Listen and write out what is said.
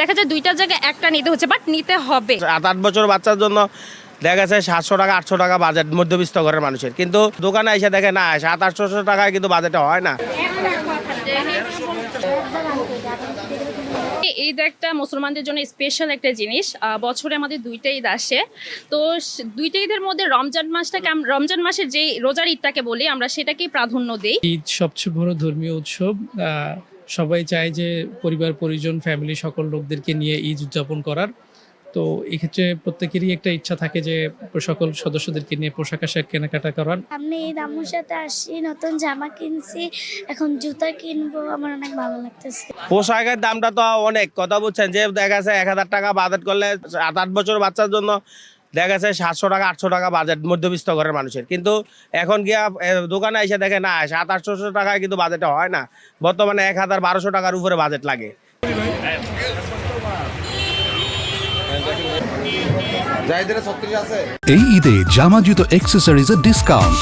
দেখা যায় দুইটার জায়গায় একটা নিতে হচ্ছে, বাট নিতে হবে। 7-8 বছর বাচ্চার জন্য দেখা গেছে 700 টাকা 800 টাকা বাজেট মধ্যবিত্ত ঘরের মানুষের, কিন্তু দোকানে এসে দেখে না 700-800 টাকায় কিন্তু বাজেটে হয় না। ঈদ একটা মুসলমানদের জন্য স্পেশাল একটা জিনিস। বছরে আমাদের দুইটা ঈদ আসে, তো দুইটা ঈদের মধ্যে রমজান মাসটাকে রমজান মাসের যে রোজার ঈদটাকে বলি আমরা, সেটাকেই প্রাধান্য দিই। ঈদ সবচেয়ে বড় ধর্মীয় উৎসব। সবাই চায় যে পরিবার পরিজন ফ্যামিলি সকল লোকদেরকে নিয়ে ঈদ উদযাপন করার। তো এক্ষেত্রে প্রত্যেকেরই একটা ইচ্ছা থাকে যে সকল সদস্যদেরকে নিয়ে পোশাক আশাক কেনাকাটা করার। সামনে ঈদ, আম্মুর সাথে আসছি, নতুন জামা কিনছি, এখন জুতা কিনবো, আমার অনেক ভালো লাগতেছে। পোশাকের দামটা তো অনেক, কথা বুঝছেন, যে দেখা গেছে 1000 টাকা বাজেট করলে 7-8 বছর বাচ্চার জন্য দেখা গেছে 700 টাকা 800 টাকা বাজেট মধ্যবিত্ত ঘরের মানুষের, কিন্তু এখন গিয়া দোকানে এসে দেখে না 700-800 টাকায় কিন্তু বাজেটে হয় না। বর্তমানে 1000-1200 টাকার উপরে বাজেট লাগে। এই ঈদে জামা জুতো অ্যাক্সেসরিজের ডিসকাউন্ট।